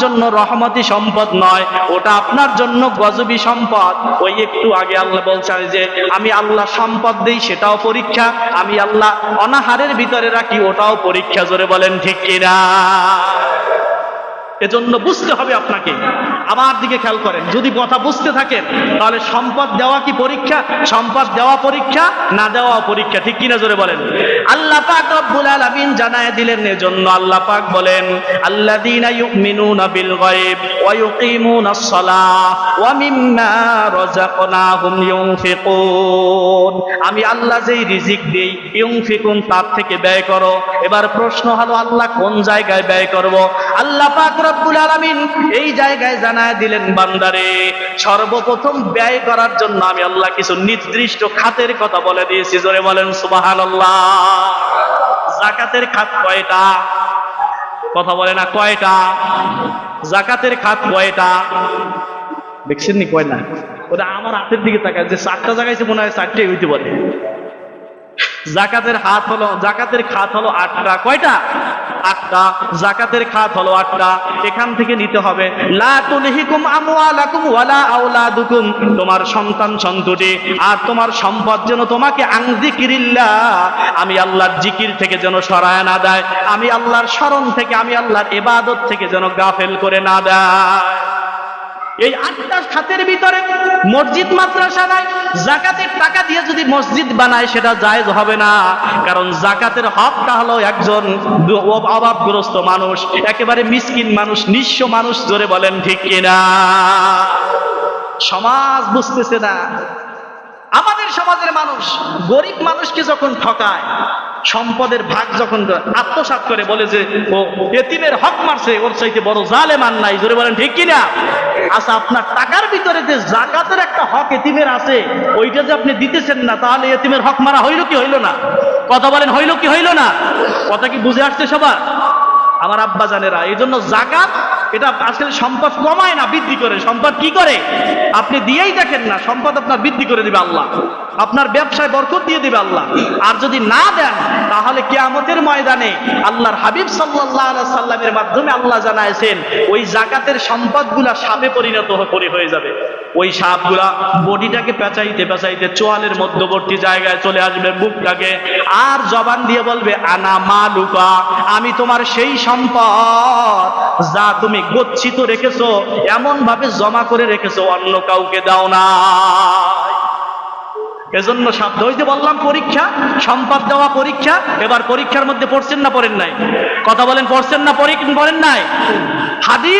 জন্য রহমতি সম্পদ নয়, ওটা আপনার জন্য গজবী সম্পদ। ওই একটু আগে আল্লাহ বলছেন যে আমি আল্লাহ সম্পদ দেই, সেটাও পরীক্ষা, আমি আল্লাহ অনাহারের ভিতরে রাখি, ওটাও পরীক্ষা। জোরে বলেন ঠিক কিনা? এজন্য বুঝতে হবে আপনাকে। আমার দিকে খেয়াল করেন, যদি কথা বুঝতে থাকেন তাহলে সম্পদ দেওয়া কি পরীক্ষা? সম্পদ দেওয়া পরীক্ষা, না দেওয়া পরীক্ষা, ঠিক কিনা? জোরে বলেন। আল্লাহ পাক রব্বুল আলামিন জানায় দিলেন, এজন্য আল্লাহ পাক বলেন আল্লাযীনা ইউমিনুনা বিল গায়ব ওয়া ইউকিমুনাস সালাহ ওয়া মিম্মা রাযাকনাহুম ইউনফিকুন। আমি আল্লাহ যেই রিজিক দেই, ইউনফিকুন তার থেকে ব্যয় করো। এবার প্রশ্ন হলো আল্লাহ কোন জায়গায় ব্যয় করব? আল্লাহ পাক রব্বুল আলামিন এই জায়গায় জানায় দিলেন, বান্দারে সর্বপ্রথম ব্যয় করার জন্য আমি আল্লাহ কিছু নির্দিষ্ট খাতের কথা বলে দিয়েছি। জোরে বলেন সুবহানাল্লাহ। যাকাতের খাত কয়টা? কথা বলে না, কয়টা? যাকাতের খাত কয়টা? দেখছেন নি কয় না? ওটা আমার হাতের দিকে তাকায়, যে 4টা জায়গায় মনে হয় 4টাই হইতে পারে। জাকাতের খাত হলো 8টা। কয়টা? 8টা। জাকাতের খাত হলো 8টা। এখান থেকে নিতে হবে লা তুলহিকুম আমওয়ালাকুম ওয়ালা আওলাদুকুম, তোমার সন্তান সন্ততি আর তোমার সম্পদ যেন তোমাকে আন যিকিরিল্লাহ, আমি আল্লাহর জিকির থেকে যেন সরায় না দেয়, আমি আল্লাহর স্মরণ থেকে, আমি আল্লাহর ইবাদত থেকে যেন গাফেল করে না দেয়। এই 8টা খাতের ভিতরে মসজিদ মাদ্রাসা নাই। যাকাতের টাকা দিয়ে যদি মসজিদ বানায় সেটা জায়েজ হবে না, কারণ যাকাতের হকটা হলো একজন অভাবগ্রস্ত মানুষ, একেবারে মিসকিন মানুষ, নিঃস্ব মানুষ। জোরে বলেন ঠিক কিনা? সমাজ বুঝতেছে না। আমাদের সমাজের মানুষ গরিব মানুষকে যখন ঠকায়, সম্পদের ভাগ যখন আত্মসাৎ করে, বলে যে ও এতিমের হক মারছে, ওর চাইতে বড় জালেম আর নাই। জোরে বলেন ঠিক কিনা? আচ্ছা, আপনার টাকার ভিতরে যে যাকাতের একটা হক এতিমের আছে, ওইটা যে আপনি দিতেছেন না, তাহলে এতিমের হক মারা হইল কি হইল না? কথা বলেন, হইল কি হইল না? কথা কি বুঝে আসছে সবার? আমার আব্বা জানেরা, এই জন্য যাকাত এটা আসলে সম্পদ কমায় না, বৃদ্ধি করে। সম্পদ কি করে? আপনি দিয়েই দেখেন না, সম্পদ আপনার বৃদ্ধি করে দিবে আল্লাহ, আপনার ব্যবসায় বরকত দিয়ে দিবে আল্লাহ। আর যদি না দেন, তাহলে কিয়ামতের ময়দানে আল্লাহর হাবিব সাল্লাল্লাহু আলাইহি সাল্লামের মাধ্যমে আল্লাহ জানাইছেন, ওই যাকাতের সম্পদগুলা সাপে পরিণত হয়ে যাবে। ওই সাপগুলা বডিটাকে পেঁচাইতে পেঁচাইতে চোয়ালের মধ্যবর্তী জায়গায় চলে আসবে, মুখটাকে, আর জবান দিয়ে বলবে আনা মালুকা, আমি তোমার সেই সম্পদ যা তুমি গচ্ছিত রেখেছো, এমন ভাবে জমা করে রেখেছো, অন্য কাউকে দাও না। এজন্য শব্দ, ওই যে বললাম পরীক্ষা, সম্পদ দেওয়া পরীক্ষা। এবার পরীক্ষার মধ্যে পড়ছেন না পড়েন নাই? কথা বলেন, পড়ছেন না পড়েন নাই? হাদিস